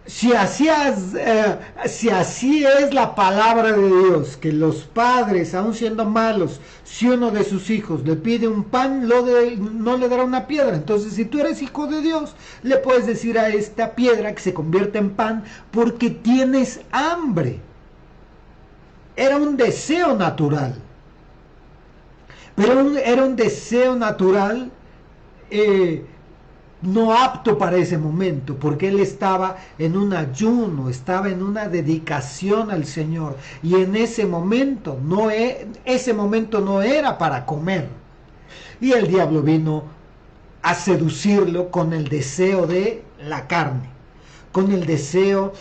si así es la palabra de Dios, que los padres, aun siendo malos, si uno de sus hijos le pide un pan, no le dará una piedra. Entonces, si tú eres hijo de Dios, le puedes decir a esta piedra que se convierta en pan porque tienes hambre. Era un deseo natural. Pero era un deseo natural no apto para ese momento, porque él estaba en un ayuno, estaba en una dedicación al Señor, y en ese momento no era para comer. Y el diablo vino a seducirlo con el deseo de la carne, con el deseo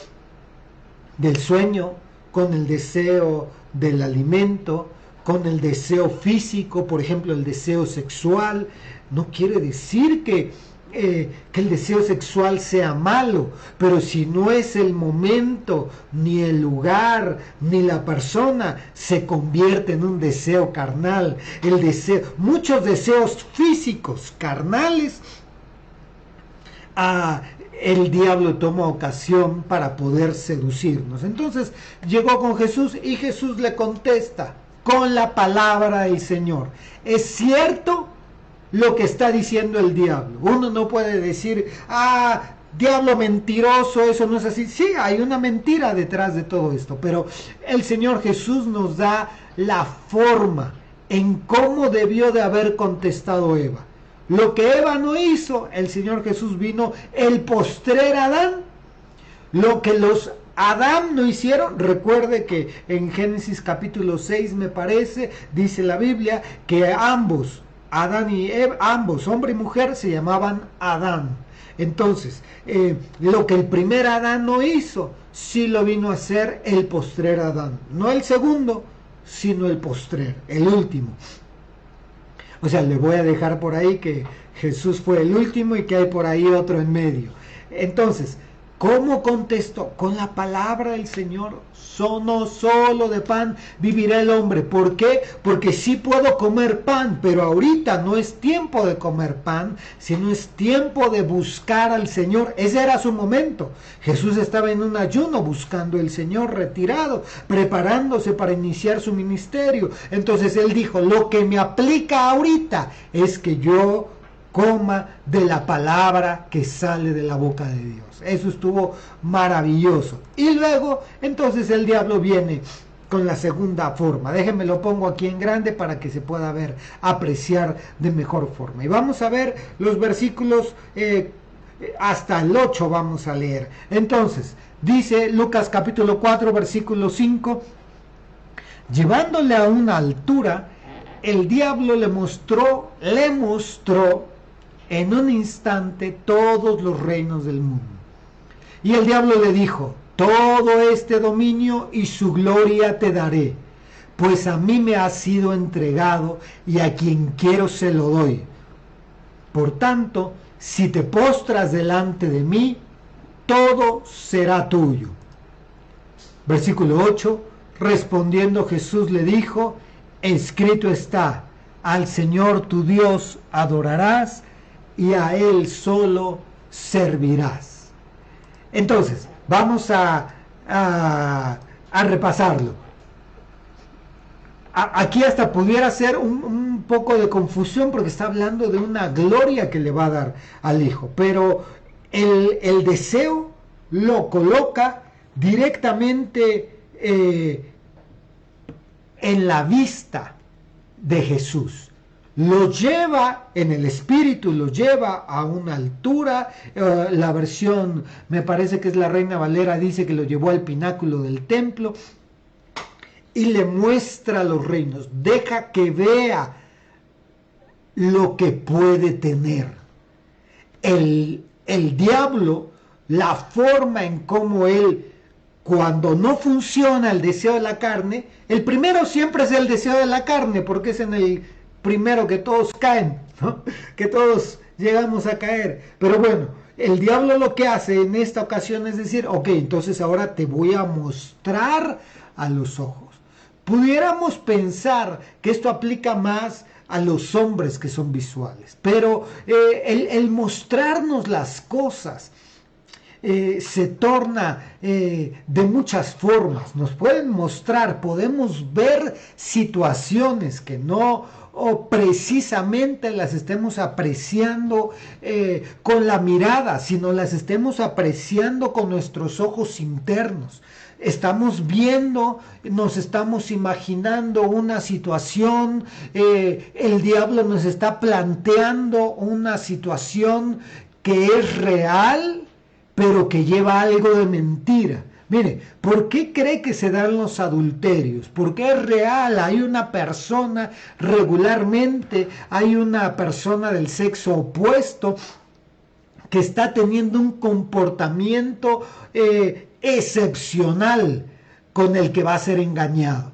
del sueño, con el deseo del alimento, con el deseo físico, por ejemplo, el deseo sexual. No quiere decir que el deseo sexual sea malo, pero si no es el momento, ni el lugar, ni la persona, se convierte en un deseo carnal. Muchos deseos físicos, carnales, el diablo toma ocasión para poder seducirnos. Entonces llegó con Jesús y Jesús le contesta con la palabra del Señor. ¿Es cierto lo que está diciendo el diablo? Uno no puede decir, diablo mentiroso, eso no es así. Sí, hay una mentira detrás de todo esto, pero el Señor Jesús nos da la forma en cómo debió de haber contestado Eva. Lo que Eva no hizo, el Señor Jesús vino, el postrer Adán. Lo que los Adán no hicieron, recuerde que en Génesis capítulo 6 me parece, dice la Biblia, que ambos, Adán y Eva, ambos, hombre y mujer, se llamaban Adán. Entonces, lo que el primer Adán no hizo, sí lo vino a hacer el postrer Adán. No el segundo, sino el postrer, el último. O sea, le voy a dejar por ahí que Jesús fue el último y que hay por ahí otro en medio. Entonces, ¿cómo contestó? Con la palabra del Señor. No solo de pan vivirá el hombre. ¿Por qué? Porque sí puedo comer pan, pero ahorita no es tiempo de comer pan, sino es tiempo de buscar al Señor. Ese era su momento. Jesús estaba en un ayuno buscando al Señor, retirado, preparándose para iniciar su ministerio. Entonces él dijo, lo que me aplica ahorita es que yo coma de la palabra que sale de la boca de Dios. Eso estuvo maravilloso. Y luego, entonces el diablo viene con la segunda forma. Déjenme lo pongo aquí en grande para que se pueda ver, apreciar de mejor forma. Y vamos a ver los versículos hasta el 8 vamos a leer. Entonces, dice Lucas capítulo 4, versículo 5, llevándole a una altura, el diablo le mostró en un instante todos los reinos del mundo. Y el diablo le dijo, todo este dominio y su gloria te daré, pues a mí me ha sido entregado y a quien quiero se lo doy. Por tanto, si te postras delante de mí, todo será tuyo. Versículo 8, respondiendo Jesús le dijo, escrito está, al Señor tu Dios adorarás y a Él solo servirás. Entonces, vamos a repasarlo. Aquí hasta pudiera ser un poco de confusión porque está hablando de una gloria que le va a dar al Hijo, pero el deseo lo coloca directamente en la vista de Jesús. Lo lleva en el espíritu, lo lleva a una altura. La versión, me parece que es la Reina Valera, dice que lo llevó al pináculo del templo y le muestra los reinos. Deja que vea lo que puede tener. El diablo, la forma en cómo él, cuando no funciona el deseo de la carne, el primero siempre es el deseo de la carne, porque es en el primero que todos caen, ¿no? Que todos llegamos a caer. Pero bueno, el diablo lo que hace en esta ocasión es decir, ok, entonces ahora te voy a mostrar a los ojos. Pudiéramos pensar que esto aplica más a los hombres que son visuales, pero el mostrarnos las cosas se torna de muchas formas. Nos pueden mostrar, podemos ver situaciones que no precisamente las estemos apreciando con la mirada, sino las estemos apreciando con nuestros ojos internos. Estamos viendo, nos estamos imaginando una situación, el diablo nos está planteando una situación que es real, pero que lleva algo de mentira. Mire, ¿por qué cree que se dan los adulterios? Porque es real, hay una persona, regularmente hay una persona del sexo opuesto que está teniendo un comportamiento excepcional con el que va a ser engañado.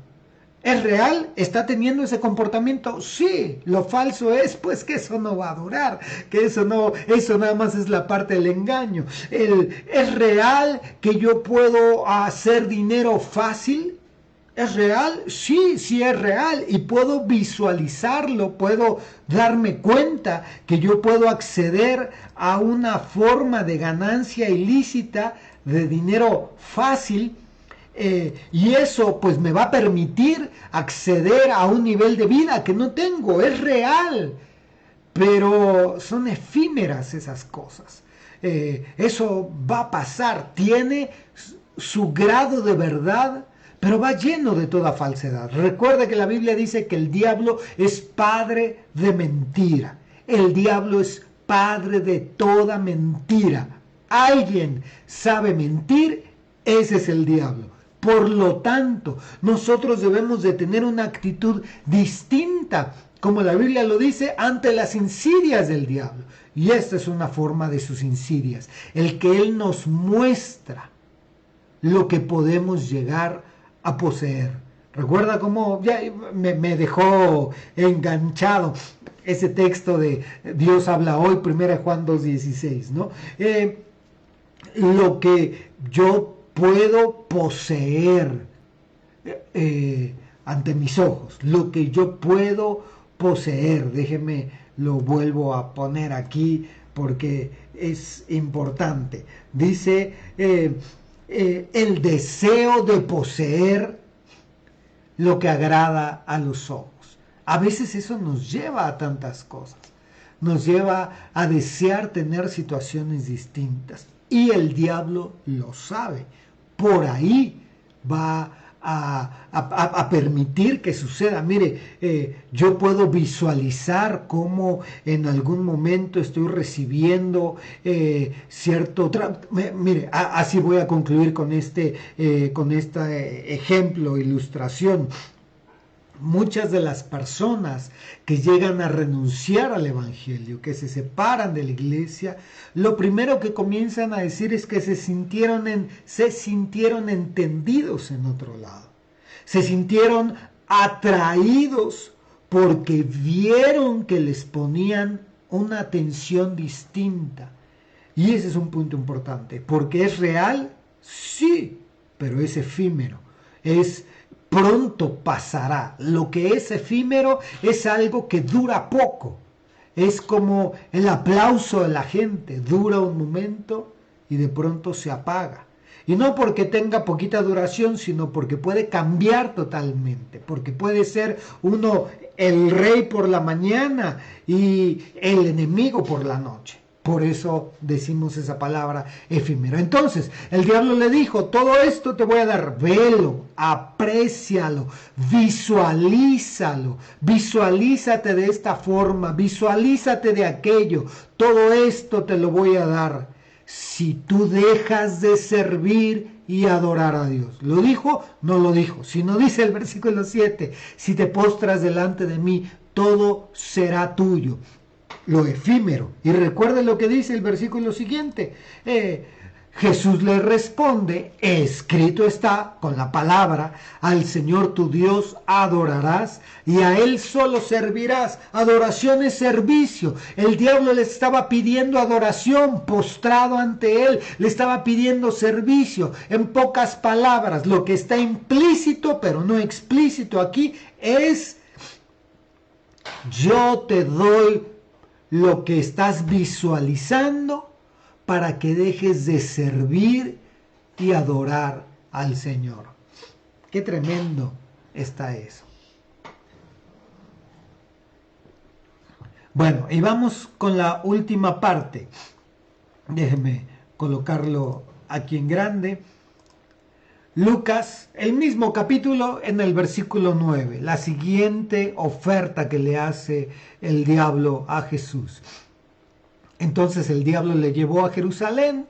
¿Es real? ¿Está teniendo ese comportamiento? Sí. Lo falso es pues que eso no va a durar, que eso nada más es la parte del engaño. ¿Es real que yo puedo hacer dinero fácil? ¿Es real? Sí, sí es real y puedo visualizarlo, puedo darme cuenta que yo puedo acceder a una forma de ganancia ilícita de dinero fácil y eso pues me va a permitir acceder a un nivel de vida que no tengo. Es real, pero son efímeras esas cosas. Eso va a pasar, tiene su grado de verdad, pero va lleno de toda falsedad. Recuerda que la Biblia dice que el diablo es padre de mentira. El diablo es padre de toda mentira. Alguien sabe mentir, ese es el diablo. Por lo tanto, nosotros debemos de tener una actitud distinta, como la Biblia lo dice, ante las insidias del diablo. Y esta es una forma de sus insidias, el que él nos muestra lo que podemos llegar a poseer. Recuerda cómo ya me dejó enganchado ese texto de Dios habla hoy, 1 Juan 2:16, ¿no? Lo que yo puedo poseer ante mis ojos, lo que yo puedo poseer. Déjeme, lo vuelvo a poner aquí porque es importante. Dice el deseo de poseer lo que agrada a los ojos. A veces eso nos lleva a tantas cosas. Nos lleva a desear tener situaciones distintas. Y el diablo lo sabe. Por ahí va a permitir que suceda. Mire, yo puedo visualizar cómo en algún momento estoy recibiendo cierto... Mire, así voy a concluir con este ejemplo, ilustración. Muchas de las personas que llegan a renunciar al evangelio, que se separan de la iglesia, lo primero que comienzan a decir es que se sintieron entendidos en otro lado. Se sintieron atraídos porque vieron que les ponían una atención distinta. Y ese es un punto importante, porque es real, sí, pero es efímero, es pronto pasará. Lo que es efímero es algo que dura poco. Es como el aplauso de la gente, dura un momento y de pronto se apaga. Y no porque tenga poquita duración, sino porque puede cambiar totalmente, porque puede ser uno el rey por la mañana y el enemigo por la noche. Por eso decimos esa palabra efímero. Entonces, el diablo le dijo, todo esto te voy a dar, velo, aprécialo, visualízalo, visualízate de esta forma, visualízate de aquello, todo esto te lo voy a dar si tú dejas de servir y adorar a Dios. ¿Lo dijo? No lo dijo. Si no dice el versículo 7, si te postras delante de mí, todo será tuyo. Lo efímero. Y recuerde lo que dice el versículo siguiente. Jesús le responde, escrito está, con la palabra, al Señor tu Dios adorarás y a Él solo servirás. Adoración es servicio. El diablo le estaba pidiendo adoración, postrado ante Él, le estaba pidiendo servicio. En pocas palabras, lo que está implícito, pero no explícito aquí, es yo te doy lo que estás visualizando para que dejes de servir y adorar al Señor. Qué tremendo está eso. Bueno, y vamos con la última parte. Déjeme colocarlo aquí en grande. Lucas, el mismo capítulo, en el versículo 9, la siguiente oferta que le hace el diablo a Jesús. Entonces el diablo le llevó a Jerusalén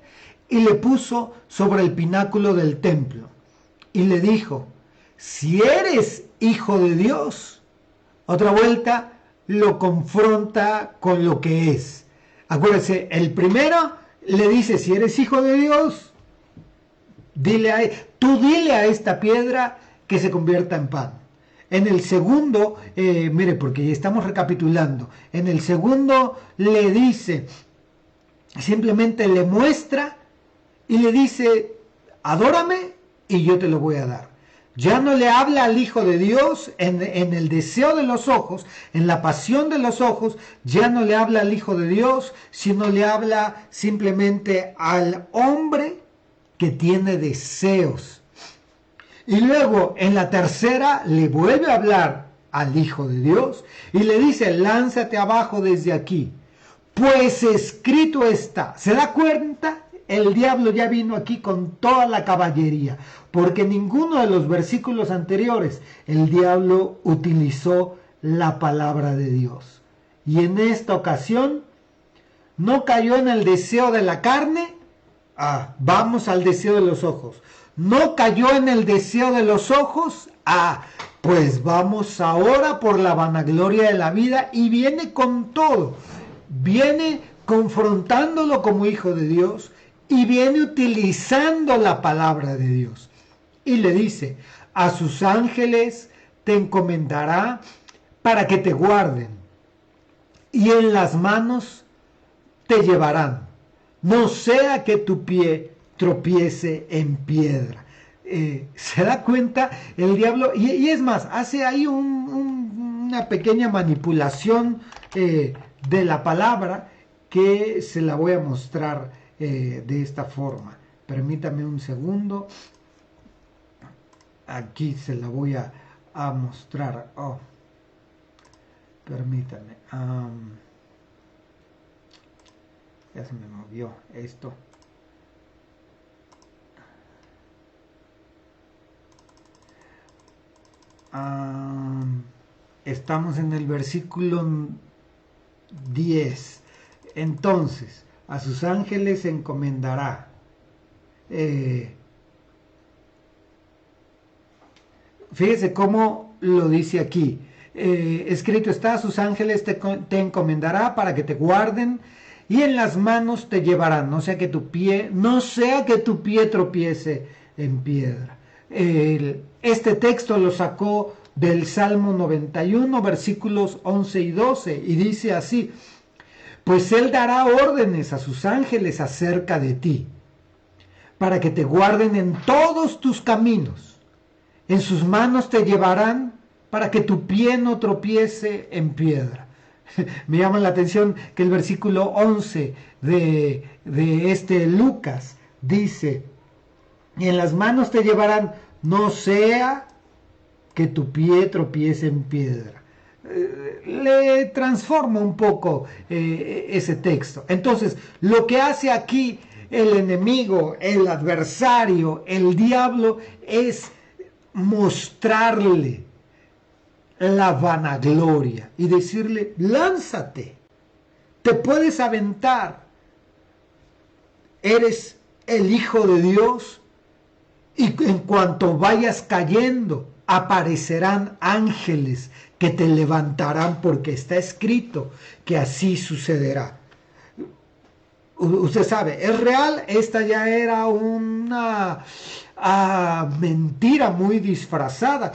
y le puso sobre el pináculo del templo y le dijo, si eres hijo de Dios, otra vuelta lo confronta con lo que es. Acuérdense, el primero le dice, si eres hijo de Dios, tú dile a esta piedra que se convierta en pan. En el segundo, mire, porque estamos recapitulando, en el segundo le dice, simplemente le muestra y le dice, adórame y yo te lo voy a dar. Ya no le habla al Hijo de Dios en el deseo de los ojos, en la pasión de los ojos, ya no le habla al Hijo de Dios, sino le habla simplemente al hombre que tiene deseos. Y luego en la tercera le vuelve a hablar al Hijo de Dios y le dice, lánzate abajo desde aquí, pues escrito está. ¿Se da cuenta? El diablo ya vino aquí con toda la caballería, porque en ninguno de los versículos anteriores el diablo utilizó la palabra de Dios. Y en esta ocasión no cayó en el deseo de la carne, vamos al deseo de los ojos. No cayó en el deseo de los ojos, pues vamos ahora por la vanagloria de la vida, y viene con todo. Viene confrontándolo como hijo de Dios y viene utilizando la palabra de Dios. Y le dice, a sus ángeles te encomendará para que te guarden y en las manos te llevarán, no sea que tu pie tropiece en piedra. ¿Se da cuenta el diablo? Y es más, hace ahí una pequeña manipulación de la palabra que se la voy a mostrar de esta forma. Permítame un segundo. Aquí se la voy a mostrar. Permítame. Ya se me movió esto. Estamos en el versículo 10. Entonces, a sus ángeles se encomendará. Fíjese cómo lo dice aquí. Escrito está, a sus ángeles te encomendará para que te guarden y en las manos te llevarán, no sea que tu pie tropiece en piedra. Este texto lo sacó del Salmo 91, versículos 11 y 12, y dice así: Pues él dará órdenes a sus ángeles acerca de ti, para que te guarden en todos tus caminos. En sus manos te llevarán para que tu pie no tropiece en piedra. Me llama la atención que el versículo 11 de este Lucas dice, y en las manos te llevarán, no sea que tu pie tropiece en piedra. Le transforma un poco ese texto. Entonces, lo que hace aquí el enemigo, el adversario, el diablo, es mostrarle la vanagloria y decirle, lánzate, te puedes aventar, eres el Hijo de Dios, y en cuanto vayas cayendo, aparecerán ángeles que te levantarán, porque está escrito que así sucederá. Usted sabe, es real, esta ya era una mentira muy disfrazada,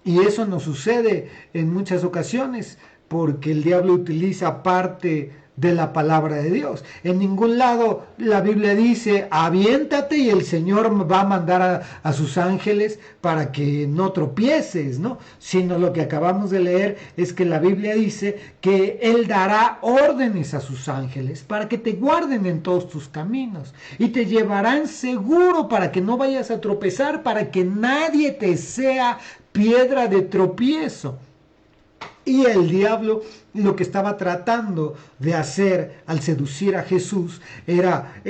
y eso nos sucede en muchas ocasiones porque el diablo utiliza parte de la palabra de Dios. En ningún lado la Biblia dice, aviéntate y el Señor va a mandar a sus ángeles para que no tropieces, ¿no? Sino lo que acabamos de leer es que la Biblia dice que Él dará órdenes a sus ángeles para que te guarden en todos tus caminos y te llevarán seguro para que no vayas a tropezar, para que nadie te sea piedra de tropiezo. Y el diablo lo que estaba tratando de hacer al seducir a Jesús era,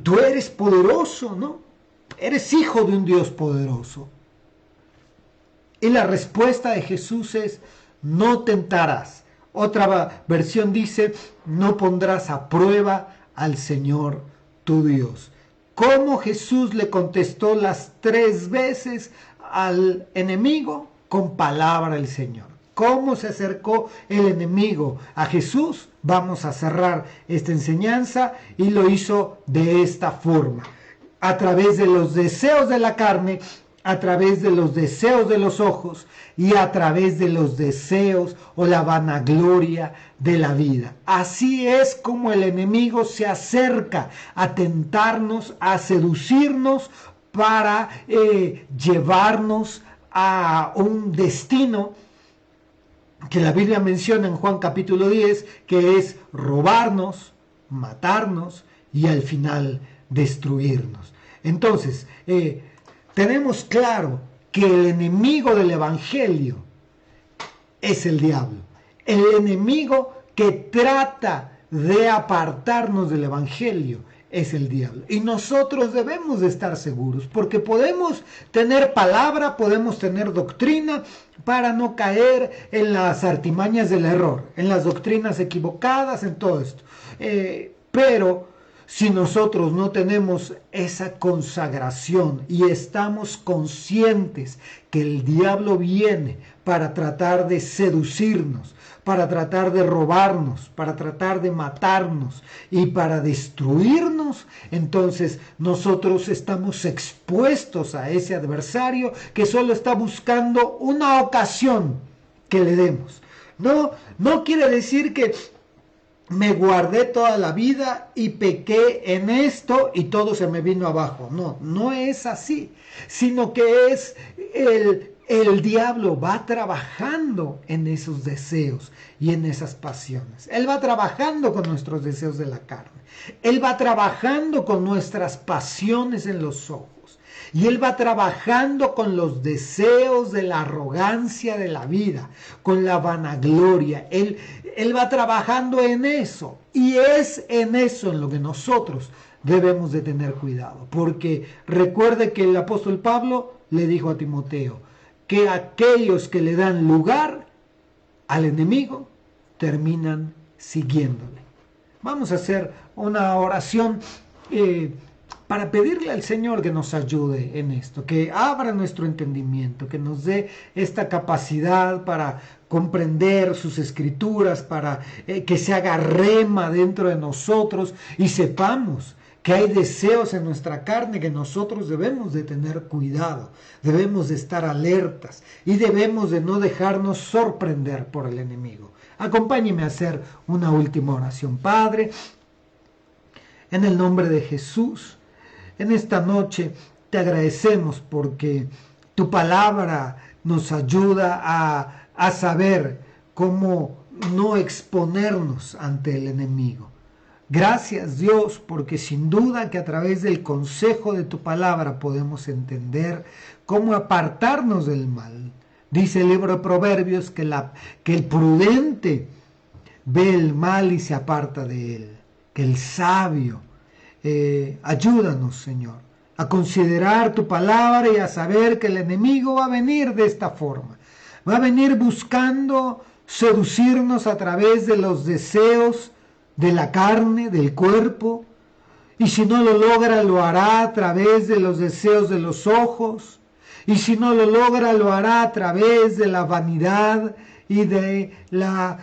tú eres poderoso, ¿no? Eres hijo de un Dios poderoso. Y la respuesta de Jesús es, no tentarás. Otra versión dice, no pondrás a prueba al Señor tu Dios. ¿Cómo Jesús le contestó las 3 veces al enemigo? Con palabra del Señor. ¿Cómo se acercó el enemigo a Jesús? Vamos a cerrar esta enseñanza, y lo hizo de esta forma: a través de los deseos de la carne, a través de los deseos de los ojos y a través de los deseos o la vanagloria de la vida. Así es como el enemigo se acerca a tentarnos, a seducirnos para llevarnos a un destino que la Biblia menciona en Juan capítulo 10, que es robarnos, matarnos y al final destruirnos. Entonces, tenemos claro que el enemigo del evangelio es el diablo. El enemigo que trata de apartarnos del evangelio es el diablo. Y nosotros debemos de estar seguros, porque podemos tener palabra, podemos tener doctrina para no caer en las artimañas del error, en las doctrinas equivocadas, en todo esto. Pero si nosotros no tenemos esa consagración y estamos conscientes que el diablo viene para tratar de seducirnos, para tratar de robarnos, para tratar de matarnos y para destruirnos, entonces nosotros estamos expuestos a ese adversario que solo está buscando una ocasión que le demos. No quiere decir que me guardé toda la vida y pequé en esto y todo se me vino abajo. No es así, sino que es el diablo va trabajando en esos deseos y en esas pasiones. Él va trabajando con nuestros deseos de la carne. Él va trabajando con nuestras pasiones en los ojos. Y Él va trabajando con los deseos de la arrogancia de la vida, con la vanagloria. Él va trabajando en eso. Y es en eso en lo que nosotros debemos de tener cuidado. Porque recuerde que el apóstol Pablo le dijo a Timoteo que aquellos que le dan lugar al enemigo terminan siguiéndole. Vamos a hacer una oración para pedirle al Señor que nos ayude en esto, que abra nuestro entendimiento, que nos dé esta capacidad para comprender sus escrituras, para que se haga rema dentro de nosotros y sepamos que hay deseos en nuestra carne que nosotros debemos de tener cuidado, debemos de estar alertas y debemos de no dejarnos sorprender por el enemigo. Acompáñeme a hacer una última oración. Padre, en el nombre de Jesús, en esta noche te agradecemos porque tu palabra nos ayuda a saber cómo no exponernos ante el enemigo. Gracias Dios, porque sin duda que a través del consejo de tu palabra podemos entender cómo apartarnos del mal. Dice el libro de Proverbios que el prudente ve el mal y se aparta de él, que el sabio. Ayúdanos, Señor, a considerar tu palabra y a saber que el enemigo va a venir de esta forma. Va a venir buscando seducirnos a través de los deseos de la carne, del cuerpo, y si no lo logra, lo hará a través de los deseos de los ojos, y si no lo logra, lo hará a través de la vanidad y de la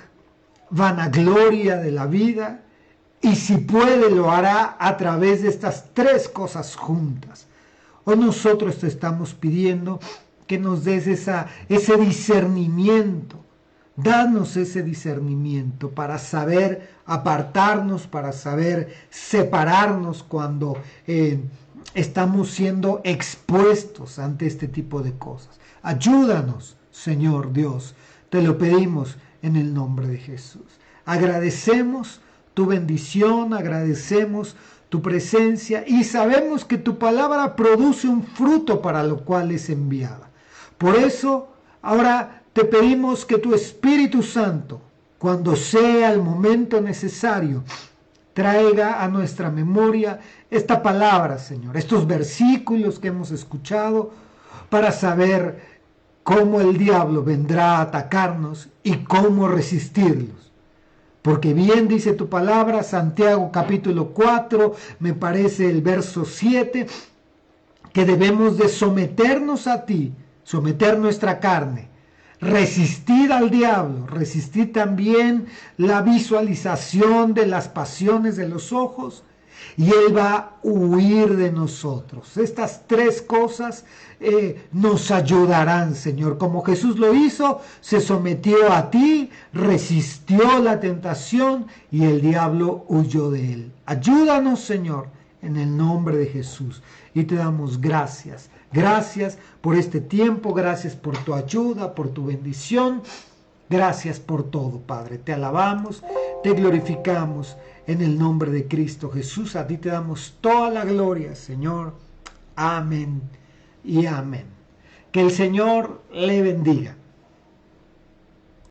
vanagloria de la vida, y si puede, lo hará a través de estas tres cosas juntas. Hoy nosotros te estamos pidiendo que nos des ese discernimiento. Danos ese discernimiento para saber apartarnos, para saber separarnos cuando estamos siendo expuestos ante este tipo de cosas. Ayúdanos, Señor Dios, te lo pedimos en el nombre de Jesús. Agradecemos tu bendición, agradecemos tu presencia y sabemos que tu palabra produce un fruto para lo cual es enviada. Por eso, ahora te pedimos que tu Espíritu Santo, cuando sea el momento necesario, traiga a nuestra memoria esta palabra, Señor, estos versículos que hemos escuchado, para saber cómo el diablo vendrá a atacarnos y cómo resistirlos. Porque bien dice tu palabra, Santiago capítulo 4, me parece el verso 7, que debemos de someternos a ti, someter nuestra carne, resistir al diablo, resistir también la visualización de las pasiones de los ojos, y él va a huir de nosotros. Estas tres cosas nos ayudarán, Señor. Como Jesús lo hizo, se sometió a ti, resistió la tentación y el diablo huyó de él. Ayúdanos, Señor, en el nombre de Jesús. Y te damos gracias. Gracias por este tiempo, gracias por tu ayuda, por tu bendición. Gracias por todo, Padre. Te alabamos, te glorificamos en el nombre de Cristo Jesús. A ti te damos toda la gloria, Señor. Amén y amén. Que el Señor le bendiga.